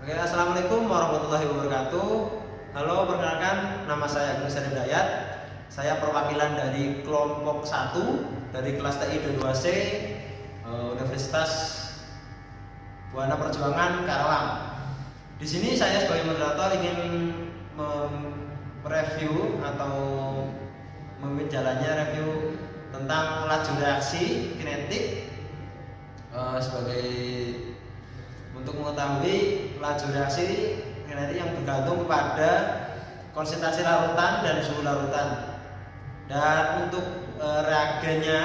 Oke, assalamualaikum warahmatullahi wabarakatuh. Halo, perkenalkan nama saya Agus Hidayat. Saya perwakilan dari kelompok 1 dari kelas TI 22C Universitas Buana Perjuangan Karawang. Di sini saya sebagai moderator ingin mereview atau memimpin jalannya review tentang laju reaksi kinetik sebagai untuk mengetahui laju reaksi kinetik yang bergantung kepada konsentrasi larutan dan suhu larutan. Dan untuk reagennya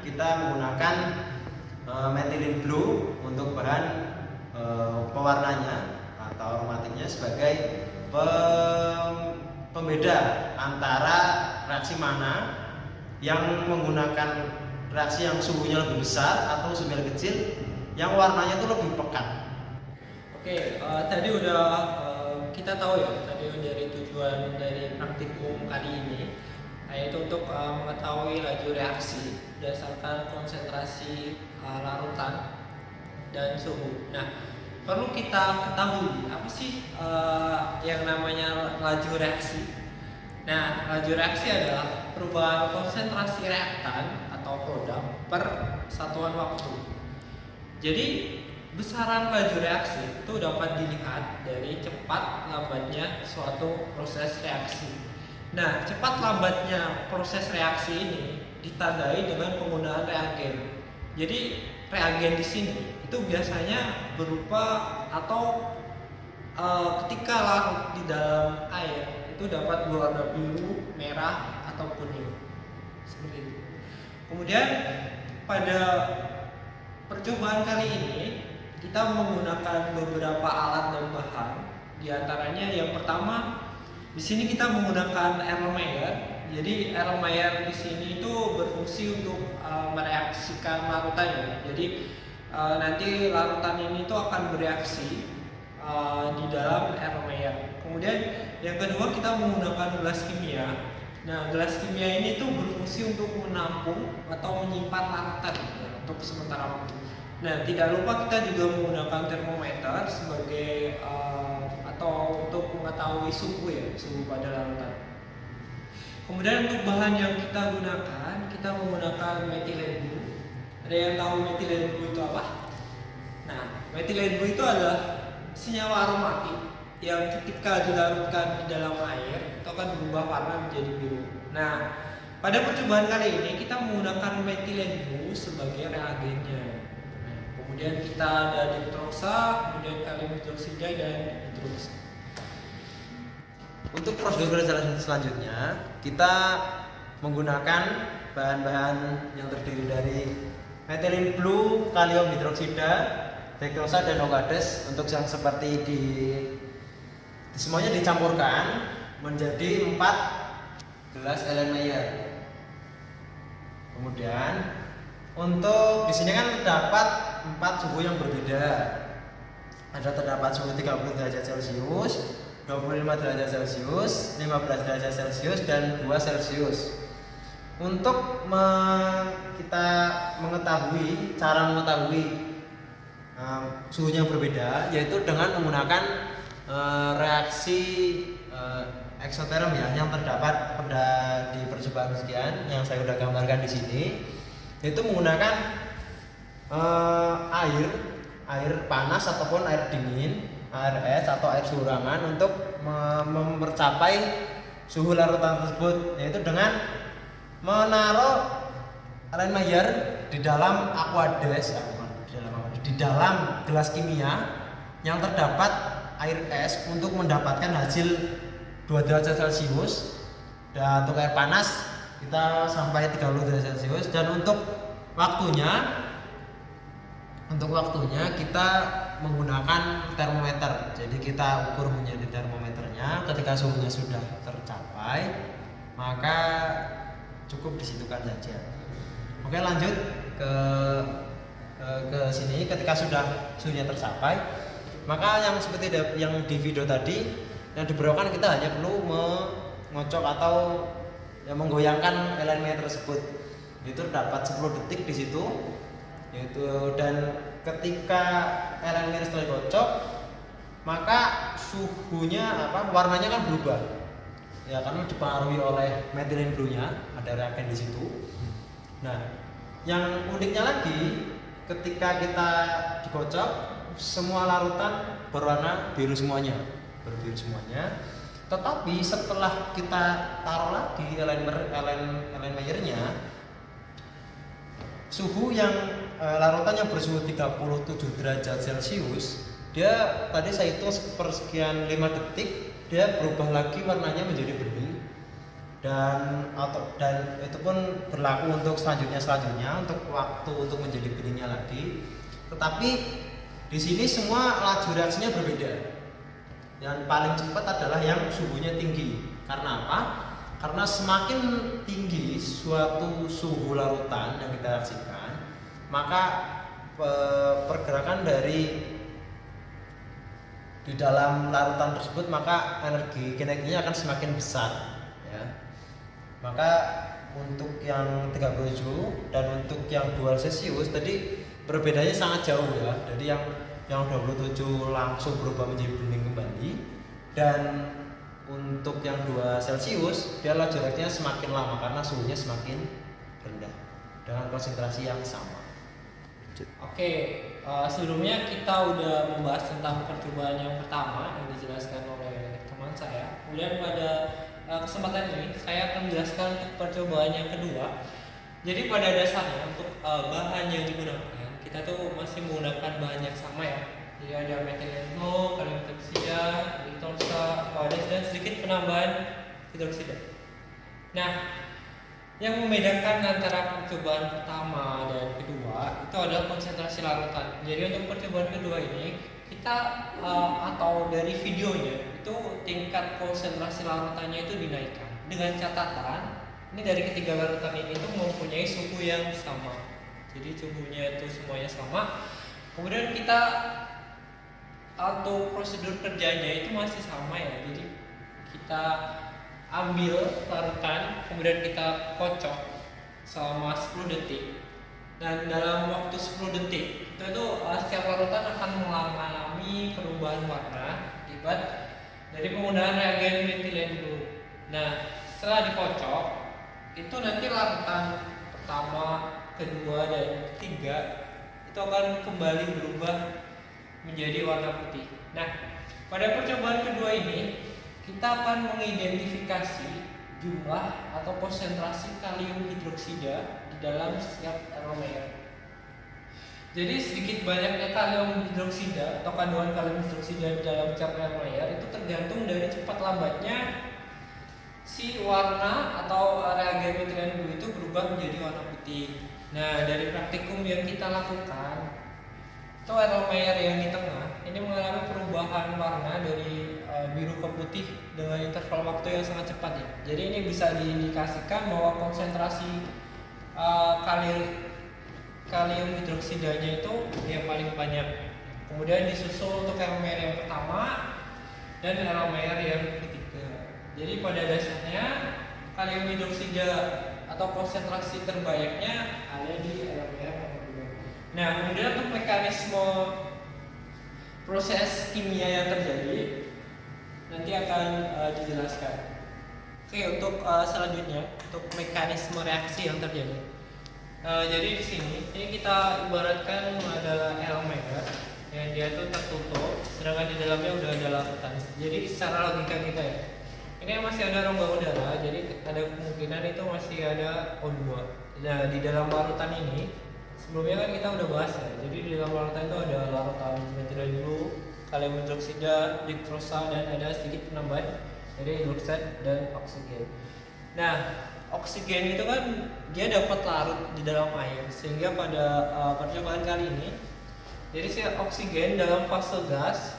kita menggunakan methylene blue untuk bahan pewarnanya atau aromatiknya sebagai pembeda antara reaksi mana yang menggunakan reaksi yang suhunya lebih besar atau suhunya lebih kecil yang warnanya itu lebih pekat. Oke, tadi udah kita tahu ya tadi dari tujuan dari praktikum kali ini, yaitu untuk mengetahui laju reaksi berdasarkan konsentrasi larutan dan suhu. Nah, perlu kita ketahui apa sih yang namanya laju reaksi. Nah, laju reaksi adalah perubahan konsentrasi reaktan atau produk per satuan waktu. Jadi besaran laju reaksi itu dapat dilihat dari cepat lambatnya suatu proses reaksi. Nah, cepat lambatnya proses reaksi ini ditandai dengan penggunaan reagen. Jadi reagen di sini itu biasanya berupa atau ketika larut di dalam air itu dapat berwarna biru, merah atau kuning seperti itu. Kemudian pada percobaan kali ini kita menggunakan beberapa alat dan bahan. Di antaranya yang pertama, di sini kita menggunakan Erlenmeyer. Jadi Erlenmeyer di sini itu berfungsi untuk mereaksikan larutannya. Jadi nanti larutan ini itu akan bereaksi di dalam Erlenmeyer. Kemudian yang kedua kita menggunakan gelas kimia. Nah, gelas kimia ini tuh berfungsi untuk menampung atau menyimpan larutan untuk sementara waktu. Nah, tidak lupa kita juga menggunakan termometer sebagai atau untuk mengetahui suhu pada larutan. Kemudian untuk bahan yang kita gunakan, kita menggunakan methylene blue. Ada yang tahu methylene blue itu apa? Nah, methylene blue itu adalah senyawa aromatik yang ketika dilarutkan di dalam air itu akan berubah warna menjadi biru. Nah, pada percobaan kali ini kita menggunakan methylene blue sebagai reagennya. Kemudian kita ada nitrosa, kemudian kalium hidroksida dan hidrosa. Untuk prosedur selanjutnya kita menggunakan bahan-bahan yang terdiri dari methylene blue, kalium hidroksida, dekrosa dan okades. Untuk yang seperti di semuanya dicampurkan menjadi 4 gelas Erlenmeyer. Kemudian untuk di sini kan terdapat 4 suhu yang berbeda. Ada terdapat suhu 30 derajat Celcius, 25 derajat Celcius, 15 derajat Celcius dan 2 Celcius. Untuk kita mengetahui cara mengetahui suhunya yang berbeda yaitu dengan menggunakan reaksi eksoterm ya yang terdapat pada di percobaan sekian yang saya sudah gambarkan di sini, yaitu menggunakan air panas ataupun air dingin, air es atau air suhu ruangan untuk mempercapai suhu larutan tersebut, yaitu dengan menaruh Erlenmeyer di dalam aquades, di dalam gelas kimia yang terdapat air es untuk mendapatkan hasil 2 derajat Celcius, dan untuk air panas kita sampai 30 derajat Celcius. Dan untuk waktunya kita menggunakan termometer. Jadi kita ukur menjadi termometernya. Ketika suhunya sudah tercapai, maka cukup disitukan saja. Oke, lanjut ke sini. Ketika sudah suhunya tercapai, maka yang seperti yang di video tadi yang diperlukan, kita hanya perlu mengocok atau menggoyangkan Erlenmeyer tersebut. Itu dapat 10 detik di situ. Dan ketika Erlenmeyer setelah dikocok, maka suhunya warnanya kan berubah. Ya karena dipengaruhi oleh methylene blue-nya, ada reagen di situ. Nah, yang uniknya lagi ketika kita dikocok, semua larutan berwarna biru semuanya, berbiru semuanya. Tetapi setelah kita taruh lagi Erlenmeyer-nya, suhu yang larutan yang bersuhu 37 derajat Celcius, dia tadi saya hitung sepersekian 5 detik, dia berubah lagi warnanya menjadi bening, dan itu pun berlaku untuk selanjutnya untuk waktu untuk menjadi beningnya lagi. Tetapi di sini semua laju reaksinya berbeda. Yang paling cepat adalah yang suhunya tinggi. Karena apa? Karena semakin tinggi suatu suhu larutan yang kita reaksikan, maka pergerakan di dalam larutan tersebut, maka energi kinetiknya akan semakin besar, ya. Maka untuk yang 37 dan untuk yang 2 Celcius tadi perbedaannya sangat jauh, ya. Jadi yang 27 langsung berubah menjadi bening kembali, dan untuk yang 2 Celcius dia laju reaksinya semakin lama karena suhunya semakin rendah dengan konsentrasi yang sama. Oke, sebelumnya kita udah membahas tentang percobaan yang pertama yang dijelaskan oleh teman saya. Kemudian pada kesempatan ini saya akan menjelaskan untuk percobaan yang kedua. Jadi pada dasarnya untuk bahan yang digunakan, kita tuh masih menggunakan bahan yang sama, ya. Jadi ada methylene blue, kalium hidroksida, erythrosa, dan sedikit penambahan hidroksida. Nah, yang membedakan antara percobaan pertama dan kedua itu adalah konsentrasi larutan. Jadi untuk percobaan kedua ini kita atau dari videonya itu tingkat konsentrasi larutannya itu dinaikkan dengan catatan ini dari ketiga larutan ini itu mempunyai suhu yang sama. Jadi suhunya itu semuanya sama. Kemudian kita atau prosedur kerjanya itu masih sama, ya. Jadi kita ambil larutan, kemudian kita kocok selama 10 detik, dan dalam waktu 10 detik itu setiap larutan akan mengalami perubahan warna akibat dari penggunaan reagen methylene blue. Nah, setelah dikocok itu nanti larutan pertama, kedua, dan ketiga itu akan kembali berubah menjadi warna putih. Nah, pada percobaan kedua ini kita akan mengidentifikasi jumlah atau konsentrasi kalium hidroksida di dalam setiap Erlenmeyer. Jadi sedikit banyaknya kalium hidroksida atau kandungan kalium hidroksida di dalam setiap Erlenmeyer itu tergantung dari cepat lambatnya si warna atau reagen methylene blue itu berubah menjadi warna putih. Nah, dari praktikum yang kita lakukan, itu Erlenmeyer yang di tengah ini mengalami perubahan warna dari biru ke putih dengan interval waktu yang sangat cepat, ya. Jadi ini bisa diindikasikan bahwa konsentrasi kalium hidroksidanya itu yang paling banyak. Kemudian disusul untuk Erlenmeyer yang pertama dan Erlenmeyer yang ketiga. Jadi pada dasarnya kalium hidroksida atau konsentrasi terbanyaknya ada di Erlenmeyer yang kedua. Nah, kemudian untuk mekanisme proses kimia yang terjadi nanti akan dijelaskan. Oke, untuk selanjutnya untuk mekanisme reaksi yang terjadi. Jadi di sini ini kita ibaratkan adalah Erlenmeyer yang dia itu tertutup, sedangkan di dalamnya udah ada larutan. Jadi secara logika kita, ya, ini masih ada rongga udara, jadi ada kemungkinan itu masih ada O2. Nah, di dalam larutan ini sebelumnya kan kita udah bahas, ya. Jadi di dalam larutan itu ada larutan methylene blue, kalium hidroksida, erythrosa, dan ada sedikit penambahan dari hidroksid dan oksigen. Nah, oksigen itu kan dia dapat larut di dalam air, sehingga pada percobaan kali ini, jadi si oksigen dalam fase gas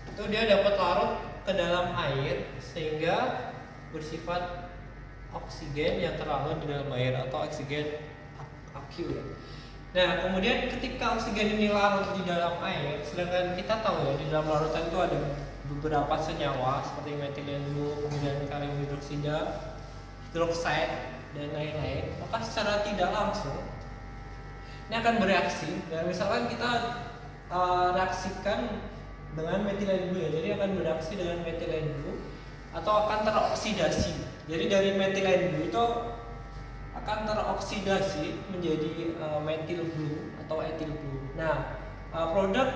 itu dia dapat larut ke dalam air sehingga bersifat oksigen yang terlarut di dalam air atau oksigen aqueous, ya. Nah, kemudian ketika oksigen ini larut di dalam air, sedangkan kita tahu, ya, di dalam larutan itu ada beberapa senyawa seperti methylene blue, kemudian kalium hidroksida, hidroksid, dan lain-lain, maka secara tidak langsung ini akan bereaksi. Dan misalkan kita reaksikan dengan metilen blue ya. Jadi akan bereaksi dengan metilen blue atau akan teroksidasi. Jadi dari metilen blue itu akan teroksidasi menjadi metil blue atau etil blue. Nah, produk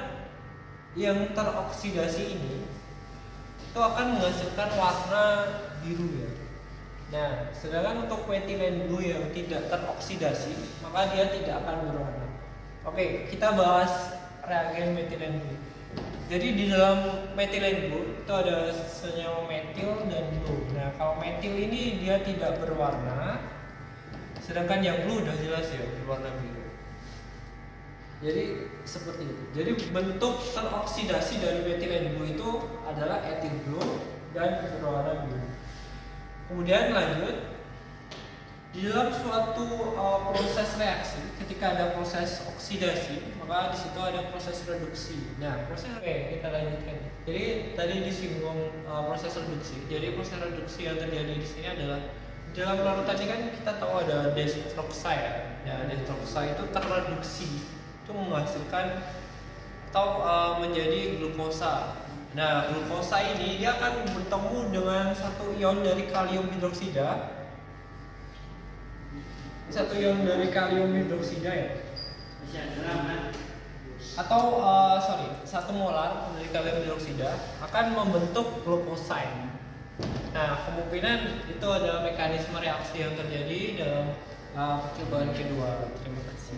yang teroksidasi ini itu akan menghasilkan warna biru ya. Nah, sedangkan untuk metilen blue yang tidak teroksidasi, maka dia tidak akan berwarna. Oke, kita bahas reagen metilen blue. Jadi di dalam metilen blue itu ada senyawa metil dan blue. Nah, kalau metil ini dia tidak berwarna, sedangkan yang blue udah jelas ya berwarna biru. Jadi seperti itu. Jadi bentuk teroksidasi dari metilen blue itu adalah etil blue dan berwarna biru. Kemudian lanjut, di dalam suatu proses reaksi, ketika ada proses oksidasi, maka di situ ada proses reduksi. Nah, kita lanjutkan. Jadi tadi disinggung proses reduksi. Jadi proses reduksi yang terjadi di sini adalah dalam larutan ini kan kita tahu ada dehidroksida. Ya, dehidroksida itu terreduksi, itu menghasilkan atau menjadi glukosa. Nah, glukosa ini dia akan bertemu dengan satu ion dari kalium hidroksida. Satu ion dari kalium hidroksida ya. Atau satu molar dari kalium hidroksida akan membentuk glukoside. Nah, kemungkinan itu adalah mekanisme reaksi yang terjadi dalam percobaan kedua. Terima kasih.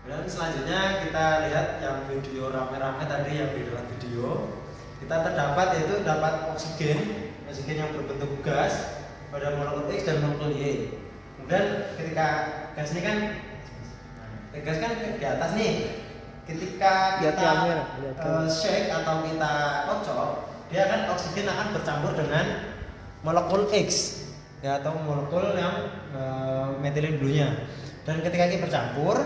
Dan selanjutnya kita lihat yang video rame-rame tadi yang di dalam video. Kita terdapat yaitu dapat oksigen yang berbentuk gas pada molekul X dan molekul Y. Kemudian ketika gas ini kan di atas nih. Ketika kita shake atau kita kocok, dia kan oksigen akan bercampur dengan molekul X ya, atau molekul yang metilen blue-nya. Dan ketika ini bercampur,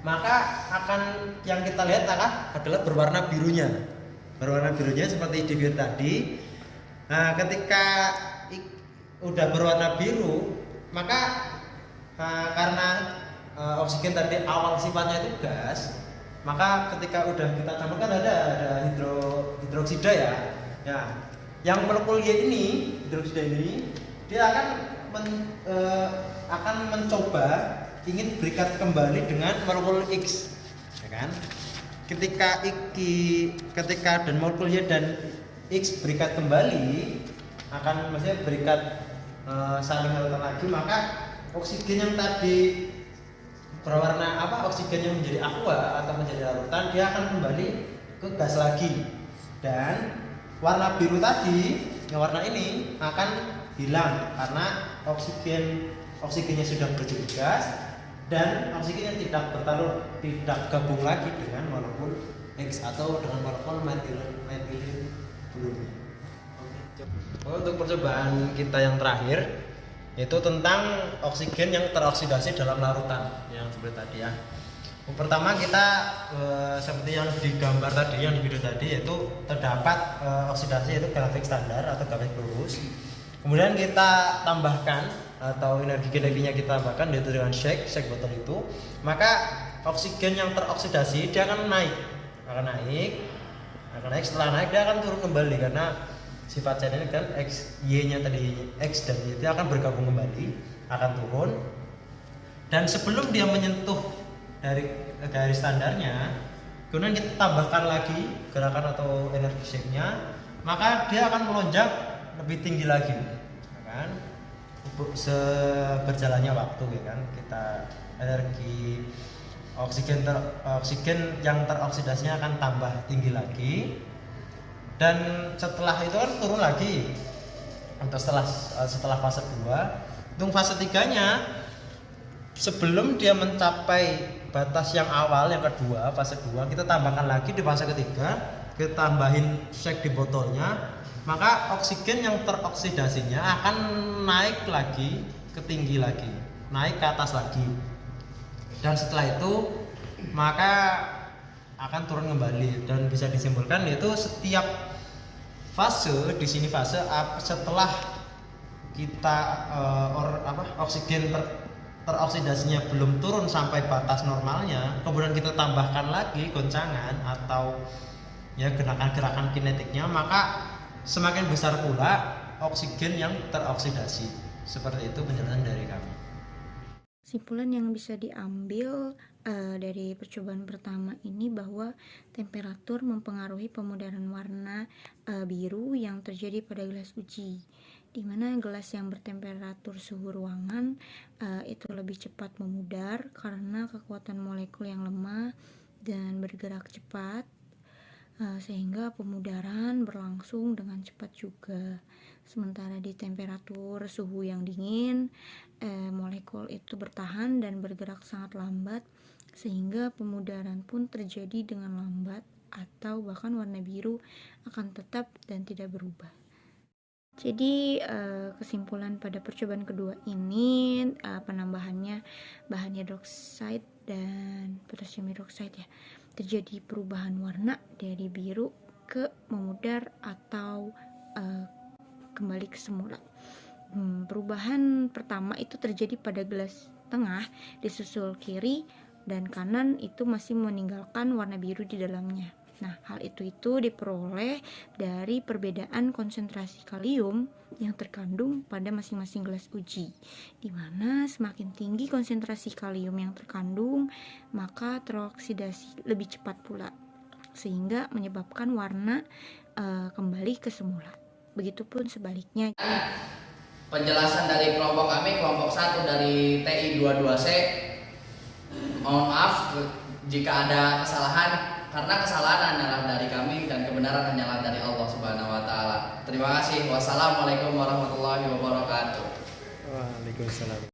maka akan yang kita lihat adalah berwarna birunya seperti di video tadi. Nah, ketika udah berwarna biru, maka karena oksigen tadi awal sifatnya itu gas, maka ketika udah kita campurkan ada hidroksida ya. Ya, yang molekul Y ini, hidroksida ini, dia akan mencoba ingin berikat kembali dengan molekul X, ya kan? Ketika dan molekul Y dan X berikat kembali, akan maksudnya berikat saling larutan lagi, maka oksigen yang tadi berwarna oksigen yang menjadi aqua atau menjadi larutan, dia akan kembali ke gas lagi, dan warna biru tadi, yang warna ini akan hilang karena oksigennya sudah berjadi gas dan oksigen yang tidak gabung lagi dengan molekul X atau dengan molekul metilen blue. Untuk percobaan kita yang terakhir yaitu tentang oksigen yang teroksidasi dalam larutan yang seperti tadi ya. Pertama kita seperti yang digambar tadi, yang di video tadi, yaitu terdapat oksidasi yaitu grafik standar atau grafik lurus. Kemudian kita tambahkan atau energi kinetinya kita tambahkan yaitu dengan shake botol itu, maka oksigen yang teroksidasi dia akan naik. Setelah naik dia akan turun kembali karena sifat cair ini kan Y-nya tadi, X dan Y itu akan bergabung kembali, akan turun. Dan sebelum dia menyentuh dari garis standarnya, kemudian kita tambahkan lagi gerakan atau energi shake-nya, maka dia akan melonjak lebih tinggi lagi, ya kan? Seberjalannya waktu, ya kan? Kita energi oksigen yang teroksidasinya akan tambah tinggi lagi, dan setelah itu kan turun lagi untuk setelah fase 2. Untuk fase 3-nya, sebelum dia mencapai batas yang awal, yang kedua, fase 2, kita tambahkan lagi di fase ketiga, kita tambahin shake di botolnya, maka oksigen yang teroksidasinya akan naik lagi ke tinggi lagi, naik ke atas lagi, dan setelah itu maka akan turun kembali. Dan bisa disimpulkan yaitu setiap fase di sini setelah kita oksigen teroksidasinya belum turun sampai batas normalnya, kemudian kita tambahkan lagi goncangan atau ya gerakan-gerakan kinetiknya, maka semakin besar pula oksigen yang teroksidasi. Seperti itu penjelasan dari kami. Kesimpulan yang bisa diambil dari percobaan pertama ini bahwa temperatur mempengaruhi pemudaran warna biru yang terjadi pada gelas uji, di mana gelas yang bertemperatur suhu ruangan itu lebih cepat memudar karena kekuatan molekul yang lemah dan bergerak cepat, sehingga pemudaran berlangsung dengan cepat juga. Sementara di temperatur suhu yang dingin, molekul itu bertahan dan bergerak sangat lambat, sehingga pemudaran pun terjadi dengan lambat atau bahkan warna biru akan tetap dan tidak berubah. Jadi kesimpulan pada percobaan kedua ini penambahannya bahan hidroksida dan potasium hidroksida ya, terjadi perubahan warna dari biru ke memudar atau kembali ke semula. Perubahan pertama itu terjadi pada gelas tengah, disusul kiri dan kanan itu masih meninggalkan warna biru di dalamnya. Nah, hal itu diperoleh dari perbedaan konsentrasi kalium yang terkandung pada masing-masing gelas uji, di mana semakin tinggi konsentrasi kalium yang terkandung, maka teroksidasi lebih cepat pula, sehingga menyebabkan warna kembali ke semula. Begitupun sebaliknya. Penjelasan dari kelompok kami, kelompok 1 dari TI22C. Mohon maaf jika ada kesalahan, karena kesalahan adalah dari kami dan kebenaran hanyalah dari Allah Subhanahu wa taala. Terima kasih. Wassalamualaikum warahmatullahi wabarakatuh. Waalaikumsalam.